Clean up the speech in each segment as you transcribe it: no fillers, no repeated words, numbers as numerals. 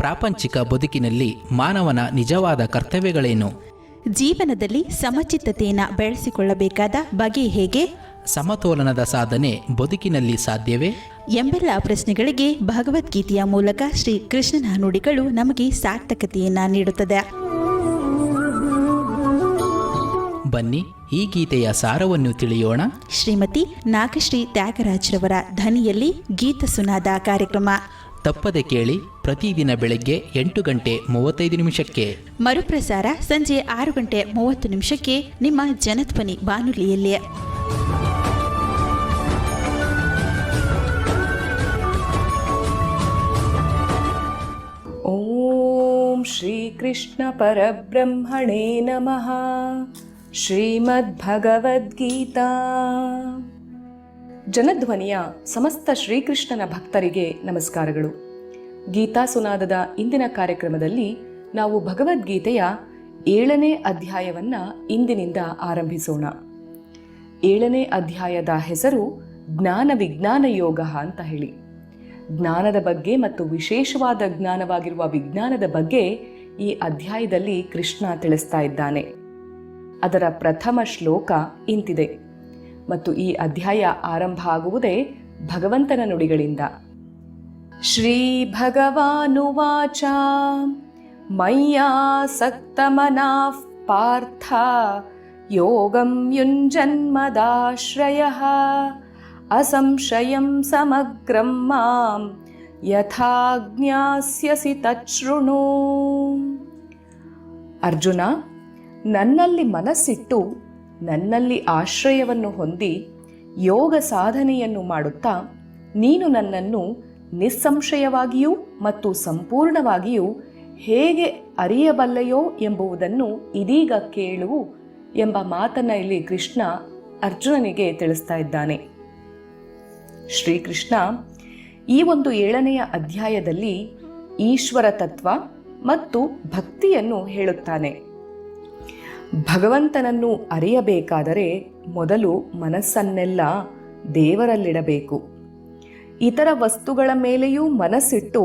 ಪ್ರಾಪಂಚಿಕ ಬದುಕಿನಲ್ಲಿ ಮಾನವನ ನಿಜವಾದ ಕರ್ತವ್ಯಗಳೇನು? ಜೀವನದಲ್ಲಿ ಸಮಚಿತ್ತತೆಯನ್ನು ಬೆಳೆಸಿಕೊಳ್ಳಬೇಕಾದ ಬಗೆ ಹೇಗೆ? ಸಮತೋಲನದ ಸಾಧನೆ ಬದುಕಿನಲ್ಲಿ ಸಾಧ್ಯವೇ? ಎಂಬೆಲ್ಲ ಪ್ರಶ್ನೆಗಳಿಗೆ ಭಗವದ್ಗೀತೆಯ ಮೂಲಕ ಶ್ರೀ ಕೃಷ್ಣನ ನುಡಿಗಳು ನಮಗೆ ಸಾರ್ಥಕತೆಯನ್ನು ನೀಡುತ್ತದೆ. ಬನ್ನಿ, ಈ ಗೀತೆಯ ಸಾರವನ್ನು ತಿಳಿಯೋಣ. ಶ್ರೀಮತಿ ನಾಗಶ್ರೀ ತ್ಯಾಗರಾಜ್ರವರ ಧ್ವನಿಯಲ್ಲಿ ಗೀತ ಸುನಾದ ಕಾರ್ಯಕ್ರಮ ತಪ್ಪದೆ ಕೇಳಿ. ಪ್ರತಿದಿನ ಬೆಳಗ್ಗೆ 8:35 ಮರುಪ್ರಸಾರ ಸಂಜೆ 6:30 ನಿಮ್ಮ ಜನಧ್ವನಿ ಬಾನುಲಿಯಲ್ಲಿ. ಓಂ ಶ್ರೀ ಕೃಷ್ಣ ಪರಬ್ರಹ್ಮಣೇ ನಮಃ. ಶ್ರೀಮದ್ಭಗವದ್ಗೀತಾ. ಜನಧ್ವನಿಯ ಸಮಸ್ತ ಶ್ರೀಕೃಷ್ಣನ ಭಕ್ತರಿಗೆ ನಮಸ್ಕಾರಗಳು. ಗೀತಾ ಸುನಾದದ ಇಂದಿನ ಕಾರ್ಯಕ್ರಮದಲ್ಲಿ ನಾವು ಭಗವದ್ಗೀತೆಯ 7ನೇ ಅಧ್ಯಾಯವನ್ನ ಇಂದಿನಿಂದ ಆರಂಭಿಸೋಣ. 7ನೇ ಅಧ್ಯಾಯದ ಹೆಸರು ಜ್ಞಾನ ವಿಜ್ಞಾನ ಯೋಗ ಅಂತ ಹೇಳಿ. ಜ್ಞಾನದ ಬಗ್ಗೆ ಮತ್ತು ವಿಶೇಷವಾದ ಜ್ಞಾನವಾಗಿರುವ ವಿಜ್ಞಾನದ ಬಗ್ಗೆ ಈ ಅಧ್ಯಾಯದಲ್ಲಿ ಕೃಷ್ಣ ತಿಳಿಸ್ತಾ ಇದ್ದಾನೆ. ಅದರ ಪ್ರಥಮ ಶ್ಲೋಕ ಇಂತಿದೆ ಮತ್ತು ಈ ಅಧ್ಯಾಯ ಆರಂಭ ಆಗುವುದೇ ಭಗವಂತನ ನುಡಿಗಳಿಂದ. ಶ್ರೀ ಭಗವಾನುವಾಚ ಮಯ್ಯಾಸಕ್ತಮನಾಃ ಪಾರ್ಥ ಯೋಗಂ ಯುಂಜನ್ಮದಾಶ್ರಯಃ ಅಸಂಶಯಂ ಸಮಗ್ರಂ ಮಾಂ ಯಥಾ ಜ್ಞಾಸ್ಯಸಿ ತಚ್ಛೃಣು. ಅರ್ಜುನ, ನನ್ನಲ್ಲಿ ಮನಸ್ಸಿಟ್ಟು ನನ್ನಲ್ಲಿ ಆಶ್ರಯವನ್ನು ಹೊಂದಿ ಯೋಗ ಸಾಧನೆಯನ್ನು ಮಾಡುತ್ತಾ ನೀನು ನನ್ನನ್ನು ನಿಸ್ಸಂಶಯವಾಗಿಯೂ ಮತ್ತು ಸಂಪೂರ್ಣವಾಗಿಯೂ ಹೇಗೆ ಅರಿಯಬಲ್ಲೆಯೋ ಎಂಬುದನ್ನು ಇದೀಗ ಕೇಳು ಎಂಬ ಮಾತನ್ನು ಇಲ್ಲಿ ಕೃಷ್ಣ ಅರ್ಜುನನಿಗೆ ತಿಳಿಸ್ತಾ ಇದ್ದಾನೆ. ಶ್ರೀಕೃಷ್ಣ ಈ ಒಂದು 7ನೇ ಅಧ್ಯಾಯದಲ್ಲಿ ಈಶ್ವರ ತತ್ವ ಮತ್ತು ಭಕ್ತಿಯನ್ನು ಹೇಳುತ್ತಾನೆ. ಭಗವಂತನನ್ನು ಅರಿಯಬೇಕಾದರೆ ಮೊದಲು ಮನಸ್ಸನ್ನೆಲ್ಲ ದೇವರಲ್ಲಿಡಬೇಕು. ಇತರ ವಸ್ತುಗಳ ಮೇಲೆಯೂ ಮನಸ್ಸಿಟ್ಟು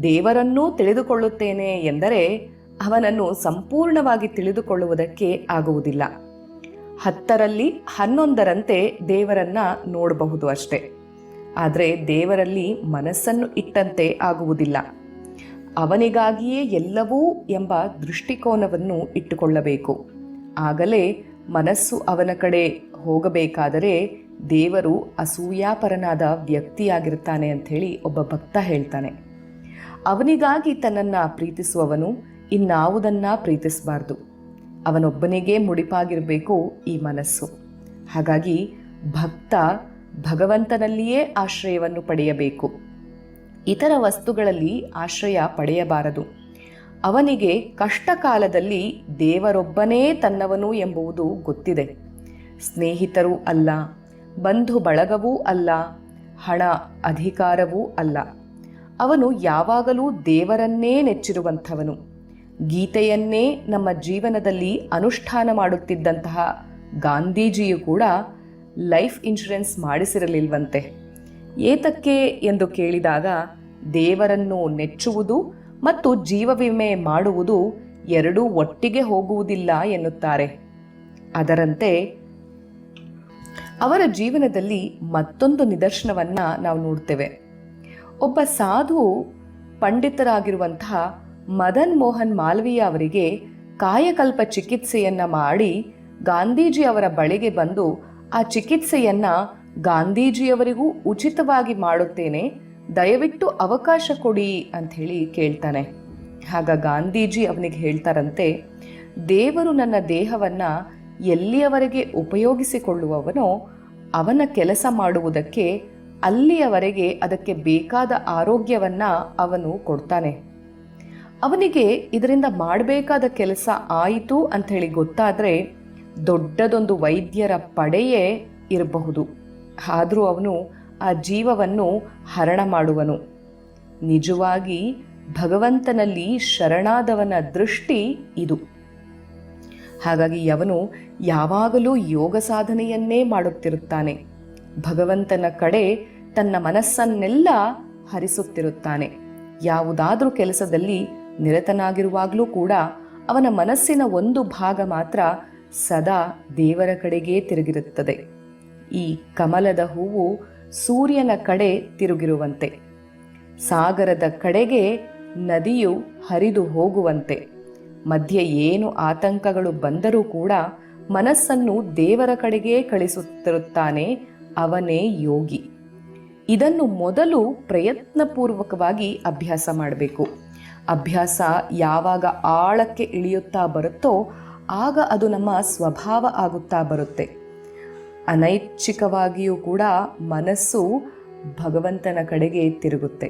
ದೇವರನ್ನೂ ತಿಳಿದುಕೊಳ್ಳುತ್ತೇನೆ ಎಂದರೆ ಅವನನ್ನು ಸಂಪೂರ್ಣವಾಗಿ ತಿಳಿದುಕೊಳ್ಳುವುದಕ್ಕೆ ಆಗುವುದಿಲ್ಲ. 10ರಲ್ಲಿ 11ರಂತೆ ದೇವರನ್ನ ನೋಡಬಹುದು ಅಷ್ಟೆ. ಆದರೆ ದೇವರಲ್ಲಿ ಮನಸ್ಸನ್ನು ಇಟ್ಟಂತೆ ಆಗುವುದಿಲ್ಲ. ಅವನಿಗಾಗಿಯೇ ಎಲ್ಲವೂ ಎಂಬ ದೃಷ್ಟಿಕೋನವನ್ನು ಇಟ್ಟುಕೊಳ್ಳಬೇಕು. ಆಗಲೇ ಮನಸ್ಸು ಅವನ ಕಡೆ ಹೋಗಬೇಕಾದರೆ ದೇವರು ಅಸೂಯಾಪರನಾದ ವ್ಯಕ್ತಿಯಾಗಿರ್ತಾನೆ ಅಂಥೇಳಿ ಒಬ್ಬ ಭಕ್ತ ಹೇಳ್ತಾನೆ. ಅವನಿಗಾಗಿ ತನ್ನನ್ನು ಪ್ರೀತಿಸುವವನು ಇನ್ನಾವುದನ್ನ ಪ್ರೀತಿಸಬಾರ್ದು. ಅವನೊಬ್ಬನಿಗೇ ಮುಡಿಪಾಗಿರಬೇಕು ಈ ಮನಸ್ಸು. ಹಾಗಾಗಿ ಭಕ್ತ ಭಗವಂತನಲ್ಲಿಯೇ ಆಶ್ರಯವನ್ನು ಪಡೆಯಬೇಕು. ಇತರ ವಸ್ತುಗಳಲ್ಲಿ ಆಶ್ರಯ ಪಡೆಯಬಾರದು. ಅವನಿಗೆ ಕಷ್ಟ ಕಾಲದಲ್ಲಿ ದೇವರೊಬ್ಬನೇ ತನ್ನವನು ಎಂಬುದು ಗೊತ್ತಿದೆ. ಸ್ನೇಹಿತರೂ ಅಲ್ಲ, ಬಂಧು ಬಳಗವೂ ಅಲ್ಲ, ಹಣ ಅಧಿಕಾರವೂ ಅಲ್ಲ. ಅವನು ಯಾವಾಗಲೂ ದೇವರನ್ನೇ ನೆಚ್ಚಿರುವಂಥವನು. ಗೀತೆಯನ್ನೇ ನಮ್ಮ ಜೀವನದಲ್ಲಿ ಅನುಷ್ಠಾನ ಮಾಡುತ್ತಿದ್ದಂತಹ ಗಾಂಧೀಜಿಯು ಕೂಡ ಲೈಫ್ ಇನ್ಶೂರೆನ್ಸ್ ಮಾಡಿಸಿರಲಿಲ್ವಂತೆ. ಏತಕ್ಕೆ ಎಂದು ಕೇಳಿದಾಗ ದೇವರನ್ನು ನೆಚ್ಚುವುದು ಮತ್ತು ಜೀವ ವಿಮೆ ಮಾಡುವುದು ಎರಡೂ ಒಟ್ಟಿಗೆ ಹೋಗುವುದಿಲ್ಲ ಎನ್ನುತ್ತಾರೆ. ಅದರಂತೆ ಅವರ ಜೀವನದಲ್ಲಿ ಮತ್ತೊಂದು ನಿದರ್ಶನವನ್ನ ನಾವು ನೋಡ್ತೇವೆ. ಒಬ್ಬ ಸಾಧು ಪಂಡಿತರಾಗಿರುವಂತಹ ಮದನ್ ಮೋಹನ್ ಮಾಲ್ವೀಯ ಅವರಿಗೆ ಕಾಯಕಲ್ಪ ಚಿಕಿತ್ಸೆಯನ್ನ ಮಾಡಿ ಗಾಂಧೀಜಿ ಅವರ ಬಳಿಗೆ ಬಂದು ಆ ಚಿಕಿತ್ಸೆಯನ್ನ ಗಾಂಧೀಜಿಯವರಿಗೂ ಉಚಿತವಾಗಿ ಮಾಡುತ್ತೇನೆ, ದಯವಿಟ್ಟು ಅವಕಾಶ ಕೊಡಿ ಅಂಥೇಳಿ ಕೇಳ್ತಾನೆ. ಆಗ ಗಾಂಧೀಜಿ ಅವನಿಗೆ ಹೇಳ್ತಾರಂತೆ, ದೇವರು ನನ್ನ ದೇಹವನ್ನ ಎಲ್ಲಿಯವರೆಗೆ ಉಪಯೋಗಿಸಿಕೊಳ್ಳುವವನೋ ಅವನ ಕೆಲಸ ಮಾಡುವುದಕ್ಕೆ ಅಲ್ಲಿಯವರೆಗೆ ಅದಕ್ಕೆ ಬೇಕಾದ ಆರೋಗ್ಯವನ್ನ ಅವನು ಕೊಡ್ತಾನೆ. ಅವನಿಗೆ ಇದರಿಂದ ಮಾಡಬೇಕಾದ ಕೆಲಸ ಆಯಿತು ಅಂಥೇಳಿ ಗೊತ್ತಾದರೆ ದೊಡ್ಡದೊಂದು ವೈದ್ಯರ ಪಡೆಯೇ ಇರಬಹುದು. ಆದರೂ ಅವನು ಆ ಜೀವವನ್ನು ಹರಣ ಮಾಡುವನು. ನಿಜವಾಗಿ ಭಗವಂತನಲ್ಲಿ ಶರಣಾದವನ ದೃಷ್ಟಿ ಇದು. ಹಾಗಾಗಿ ಅವನು ಯಾವಾಗಲೂ ಯೋಗ ಸಾಧನೆಯನ್ನೇ ಮಾಡುತ್ತಿರುತ್ತಾನೆ. ಭಗವಂತನ ಕಡೆ ತನ್ನ ಮನಸ್ಸನ್ನೆಲ್ಲ ಹರಿಸುತ್ತಿರುತ್ತಾನೆ. ಯಾವುದಾದ್ರೂ ಕೆಲಸದಲ್ಲಿ ನಿರತನಾಗಿರುವಾಗಲೂ ಕೂಡ ಅವನ ಮನಸ್ಸಿನ ಒಂದು ಭಾಗ ಮಾತ್ರ ಸದಾ ದೇವರ ಕಡೆಗೇ ತಿರುಗಿರುತ್ತದೆ. ಈ ಕಮಲದ ಹೂವು ಸೂರ್ಯನ ಕಡೆ ತಿರುಗಿರುವಂತೆ, ಸಾಗರದ ಕಡೆಗೆ ನದಿಯು ಹರಿದು ಹೋಗುವಂತೆ, ಮಧ್ಯೆ ಏನು ಆತಂಕಗಳು ಬಂದರೂ ಕೂಡ ಮನಸ್ಸನ್ನು ದೇವರ ಕಡೆಗೇ ಕಳಿಸುತ್ತಿರುತ್ತಾನೆ, ಅವನೇ ಯೋಗಿ. ಇದನ್ನು ಮೊದಲು ಪ್ರಯತ್ನಪೂರ್ವಕವಾಗಿ ಅಭ್ಯಾಸ ಮಾಡಬೇಕು. ಅಭ್ಯಾಸ ಯಾವಾಗ ಆಳಕ್ಕೆ ಇಳಿಯುತ್ತಾ ಬರುತ್ತೋ ಆಗ ಅದು ನಮ್ಮ ಸ್ವಭಾವ ಆಗುತ್ತಾ ಬರುತ್ತೆ. ಅನೈಚ್ಛಿಕವಾಗಿಯೂ ಕೂಡ ಮನಸ್ಸು ಭಗವಂತನ ಕಡೆಗೆ ತಿರುಗುತ್ತೆ.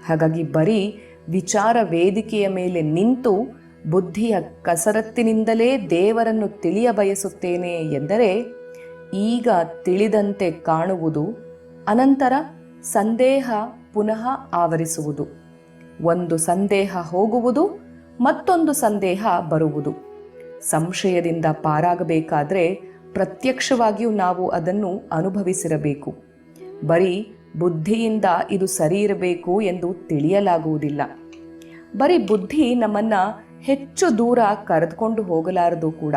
ಹಾಗಾಗಿ ಬರೀ ವಿಚಾರ ವೇದಿಕೆಯ ಮೇಲೆ ನಿಂತು ಬುದ್ಧಿಯ ಕಸರತ್ತಿನಿಂದಲೇ ದೇವರನ್ನು ತಿಳಿಯ ಬಯಸುತ್ತೇನೆ ಎಂದರೆ ಈಗ ತಿಳಿದಂತೆ ಕಾಣುವುದು, ಅನಂತರ ಸಂದೇಹ ಪುನಃ ಆವರಿಸುವುದು, ಒಂದು ಸಂದೇಹ ಹೋಗುವುದು, ಮತ್ತೊಂದು ಸಂದೇಹ ಬರುವುದು. ಸಂಶಯದಿಂದ ಪಾರಾಗಬೇಕಾದ್ರೆ ಪ್ರತ್ಯಕ್ಷವಾಗಿಯೂ ನಾವು ಅದನ್ನು ಅನುಭವಿಸಿರಬೇಕು. ಬರೀ ಬುದ್ಧಿಯಿಂದ ಇದು ಸರಿ ಇರಬೇಕು ಎಂದು ತಿಳಿಯಲಾಗುವುದಿಲ್ಲ. ಬರೀ ಬುದ್ಧಿ ನಮ್ಮನ್ನು ಹೆಚ್ಚು ದೂರ ಕರೆದುಕೊಂಡು ಹೋಗಲಾರದು ಕೂಡ.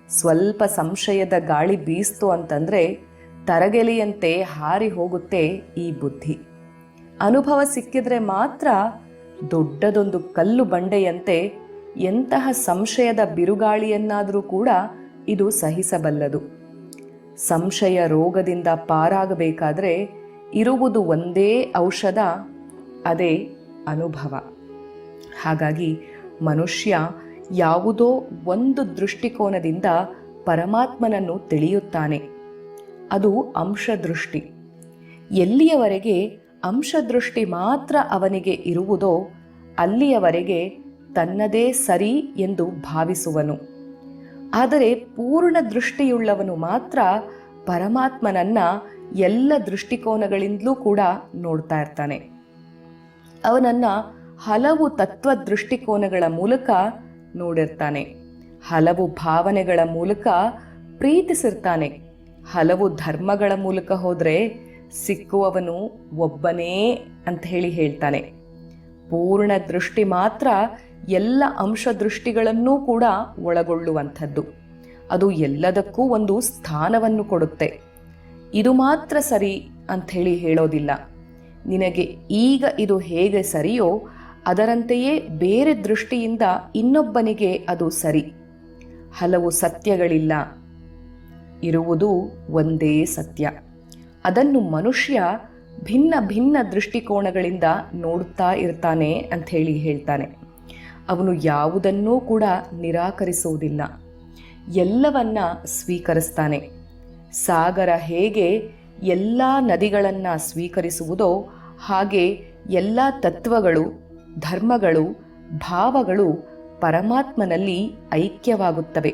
ಸ್ವಲ್ಪ ಸಂಶಯದ ಗಾಳಿ ಬೀಸ್ತು ಅಂತಂದರೆ ತರಗೆಲೆಯಂತೆ ಹಾರಿ ಹೋಗುತ್ತೆ ಈ ಬುದ್ಧಿ. ಅನುಭವ ಸಿಕ್ಕಿದ್ರೆ ಮಾತ್ರ ದೊಡ್ಡದೊಂದು ಕಲ್ಲು ಬಂಡೆಯಂತೆ ಎಂತಹ ಸಂಶಯದ ಬಿರುಗಾಳಿಯನ್ನಾದರೂ ಕೂಡ ಇದು ಸಹಿಸಬಲ್ಲದು. ಸಂಶಯ ರೋಗದಿಂದ ಪಾರಾಗಬೇಕಾದ್ರೆ ಇರುವುದು ಒಂದೇ ಔಷಧ, ಅದೇ ಅನುಭವ. ಹಾಗಾಗಿ ಮನುಷ್ಯ ಯಾವುದೋ ಒಂದು ದೃಷ್ಟಿಕೋನದಿಂದ ಪರಮಾತ್ಮನನ್ನು ತಿಳಿಯುತ್ತಾನೆ. ಅದು ಅಂಶದೃಷ್ಟಿ. ಎಲ್ಲಿಯವರೆಗೆ ಅಂಶದೃಷ್ಟಿ ಮಾತ್ರ ಅವನಿಗೆ ಇರುವುದೋ ಅಲ್ಲಿಯವರೆಗೆ ತನ್ನದೇ ಸರಿ ಎಂದು ಭಾವಿಸುವನು. ಆದರೆ ಪೂರ್ಣ ದೃಷ್ಟಿಯುಳ್ಳವನು ಮಾತ್ರ ಪರಮಾತ್ಮನನ್ನ ಎಲ್ಲ ದೃಷ್ಟಿಕೋನಗಳಿಂದಲೂ ಕೂಡ ನೋಡ್ತಾ ಇರ್ತಾನೆ. ಅವನನ್ನ ಹಲವು ತತ್ವ ದೃಷ್ಟಿಕೋನಗಳ ಮೂಲಕ ನೋಡಿರ್ತಾನೆ, ಹಲವು ಭಾವನೆಗಳ ಮೂಲಕ ಪ್ರೀತಿಸಿರ್ತಾನೆ, ಹಲವು ಧರ್ಮಗಳ ಮೂಲಕ ಹೋದರೆ ಸಿಕ್ಕುವವನು ಒಬ್ಬನೇ ಅಂತ ಹೇಳ್ತಾನೆ. ಪೂರ್ಣ ದೃಷ್ಟಿ ಮಾತ್ರ ಎಲ್ಲ ಅಂಶ ದೃಷ್ಟಿಗಳನ್ನೂ ಕೂಡ ಒಳಗೊಳ್ಳುವಂಥದ್ದು. ಅದು ಎಲ್ಲದಕ್ಕೂ ಒಂದು ಸ್ಥಾನವನ್ನು ಕೊಡುತ್ತೆ. ಇದು ಮಾತ್ರ ಸರಿ ಅಂಥೇಳಿ ಹೇಳೋದಿಲ್ಲ. ನಿನಗೆ ಈಗ ಇದು ಹೇಗೆ ಸರಿಯೋ ಅದರಂತೆಯೇ ಬೇರೆ ದೃಷ್ಟಿಯಿಂದ ಇನ್ನೊಬ್ಬನಿಗೆ ಅದು ಸರಿ. ಹಲವು ಸತ್ಯಗಳಿಲ್ಲ, ಇರುವುದು ಒಂದೇ ಸತ್ಯ. ಅದನ್ನು ಮನುಷ್ಯ ಭಿನ್ನ ಭಿನ್ನ ದೃಷ್ಟಿಕೋನಗಳಿಂದ ನೋಡುತ್ತಾ ಇರ್ತಾನೆ ಅಂಥೇಳಿ ಹೇಳ್ತಾನೆ. ಅವನು ಯಾವುದನ್ನೂ ಕೂಡ ನಿರಾಕರಿಸುವುದಿಲ್ಲ, ಎಲ್ಲವನ್ನ ಸ್ವೀಕರಿಸ್ತಾನೆ. ಸಾಗರ ಹೇಗೆ ಎಲ್ಲ ನದಿಗಳನ್ನು ಸ್ವೀಕರಿಸುವುದೋ ಹಾಗೆ ಎಲ್ಲ ತತ್ವಗಳು, ಧರ್ಮಗಳು, ಭಾವಗಳು ಪರಮಾತ್ಮನಲ್ಲಿ ಐಕ್ಯವಾಗುತ್ತವೆ.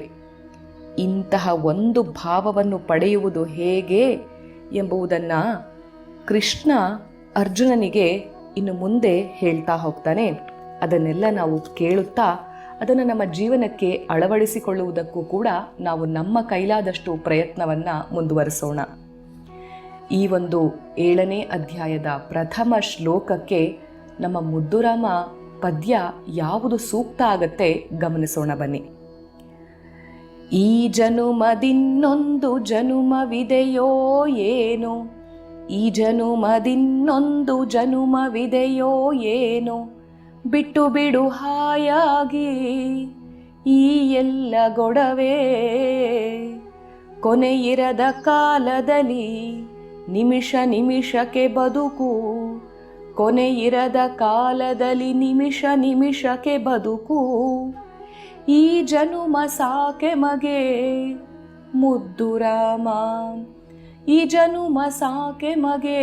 ಇಂತಹ ಒಂದು ಭಾವವನ್ನು ಪಡೆಯುವುದು ಹೇಗೆ ಎಂಬುದನ್ನು ಕೃಷ್ಣ ಅರ್ಜುನನಿಗೆ ಇನ್ನು ಮುಂದೆ ಹೇಳ್ತಾ ಹೋಗ್ತಾನೆ. ಅದನ್ನೆಲ್ಲ ನಾವು ಕೇಳುತ್ತಾ ಅದನ್ನು ನಮ್ಮ ಜೀವನಕ್ಕೆ ಅಳವಡಿಸಿಕೊಳ್ಳುವುದಕ್ಕೂ ಕೂಡ ನಾವು ನಮ್ಮ ಕೈಲಾದಷ್ಟು ಪ್ರಯತ್ನವನ್ನು ಮುಂದುವರಿಸೋಣ. ಈ ಒಂದು 7ನೇ ಅಧ್ಯಾಯದ ಪ್ರಥಮ ಶ್ಲೋಕಕ್ಕೆ ನಮ್ಮ ಮುದ್ದುರಾಮ ಪದ್ಯ ಯಾವುದು ಸೂಕ್ತ ಆಗತ್ತೆ ಗಮನಿಸೋಣ ಬನ್ನಿ. ಈ ಜನುಮದಿನ್ನೊಂದು ಜನುಮವಿದೆಯೋ ಏನೋ, ಈ ಜನುಮದಿನ್ನೊಂದು ಜನುಮವಿದೆಯೋ ಏನೋ, ಬಿಟ್ಟು ಬಿಡು ಹಾಯಾಗಿ ಈ ಎಲ್ಲ ಗೊಡವೆ, ಕೊನೆಯಿರದ ಕಾಲದಲ್ಲಿ ನಿಮಿಷ ನಿಮಿಷಕ್ಕೆ ಬದುಕು, ಕೊನೆಯಿರದ ಕಾಲದಲ್ಲಿ ನಿಮಿಷ ನಿಮಿಷಕ್ಕೆ ಬದುಕು, ಈ ಜನುಮ ಸಾಕೆ ಮಗೆ ಮುದ್ದು ರಾಮ, ಈ ಜನುಮ ಸಾಕೆ ಮಗೆ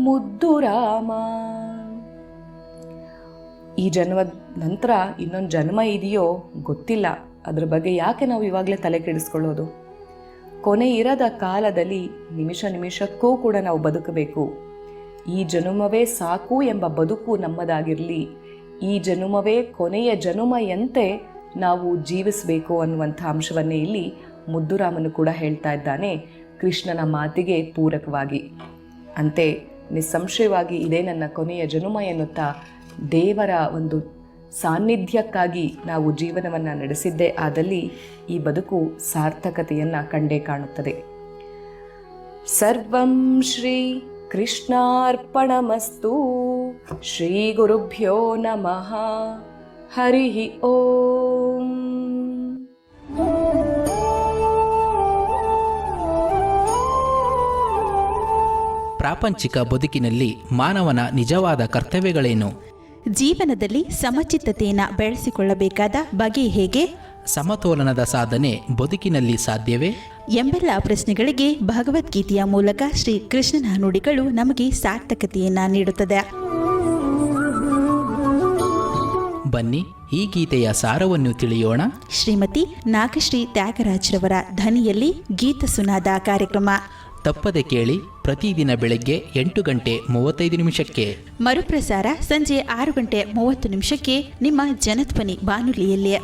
ಮುದ್ದು ರಾಮ. ಈ ಜನ್ಮದ ನಂತರ ಇನ್ನೊಂದು ಜನ್ಮ ಇದೆಯೋ ಗೊತ್ತಿಲ್ಲ, ಅದ್ರ ಬಗ್ಗೆ ಯಾಕೆ ನಾವು ಇವಾಗಲೇ ತಲೆ ಕೆಡಿಸ್ಕೊಳ್ಳೋದು? ಕೊನೆ ಇರದ ಕಾಲದಲ್ಲಿ ನಿಮಿಷ ನಿಮಿಷಕ್ಕೂ ಕೂಡ ನಾವು ಬದುಕಬೇಕು. ಈ ಜನುಮವೇ ಸಾಕು ಎಂಬ ಬದುಕು ನಮ್ಮದಾಗಿರಲಿ, ಈ ಜನುಮವೇ ಕೊನೆಯ ಜನುಮೆಯಂತೆ ನಾವು ಜೀವಿಸಬೇಕು ಅನ್ನುವಂಥ ಅಂಶವನ್ನೇ ಇಲ್ಲಿ ಮುದ್ದುರಾಮನು ಕೂಡ ಹೇಳ್ತಾ ಇದ್ದಾನೆ ಕೃಷ್ಣನ ಮಾತಿಗೆ ಪೂರಕವಾಗಿ. ಅಂತೆ ನಿಸ್ಸಂಶಯವಾಗಿ ಇದೇ ನನ್ನ ಕೊನೆಯ ಜನುಮ ಎನ್ನುತ್ತಾ ದೇವರ ಒಂದು ಸಾನ್ನಿಧ್ಯಕ್ಕಾಗಿ ನಾವು ಜೀವನವನ್ನು ನಡೆಸಿದ್ದೇ ಆದಲ್ಲಿ ಈ ಬದುಕು ಸಾರ್ಥಕತೆಯನ್ನು ಕಂಡೇ ಕಾಣುತ್ತದೆ. ಸರ್ವಂ ಶ್ರೀ ಕೃಷ್ಣಾರ್ಪಣಮಸ್ತು. ಶ್ರೀ ಗುರುಭ್ಯೋ ನಮಃ. ಹರಿ ಓಂ. ಪ್ರಾಪಂಚಿಕ ಬದುಕಿನಲ್ಲಿ ಮಾನವನ ನಿಜವಾದ ಕರ್ತವ್ಯಗಳೇನು? ಜೀವನದಲ್ಲಿ ಸಮಚಿತ್ತತೆಯನ್ನು ಬೆಳೆಸಿಕೊಳ್ಳಬೇಕಾದ ಬಗೆ ಹೇಗೆ? ಸಮತೋಲನದ ಸಾಧನೆ ಬದುಕಿನಲ್ಲಿ ಸಾಧ್ಯವೇ? ಎಂಬೆಲ್ಲ ಪ್ರಶ್ನೆಗಳಿಗೆ ಭಗವದ್ಗೀತೆಯ ಮೂಲಕ ಶ್ರೀ ಕೃಷ್ಣನ ನುಡಿಗಳು ನಮಗೆ ಸಾರ್ಥಕತೆಯನ್ನು ನೀಡುತ್ತದೆ. ಬನ್ನಿ ಈ ಗೀತೆಯ ಸಾರವನ್ನು ತಿಳಿಯೋಣ. ಶ್ರೀಮತಿ ನಾಗಶ್ರೀ ತ್ಯಾಗರಾಜ್ರವರ ಧ್ವನಿಯಲ್ಲಿ ಗೀತ ಸುನಾದ ಕಾರ್ಯಕ್ರಮ ತಪ್ಪದೆ ಕೇಳಿ. ಪ್ರತಿದಿನ ಬೆಳಗ್ಗೆ 8:35 ಮರುಪ್ರಸಾರ ಸಂಜೆ 6:30 ನಿಮ್ಮ ಜನಧ್ವನಿ ಬಾನುಲಿಯಲ್ಲಿ.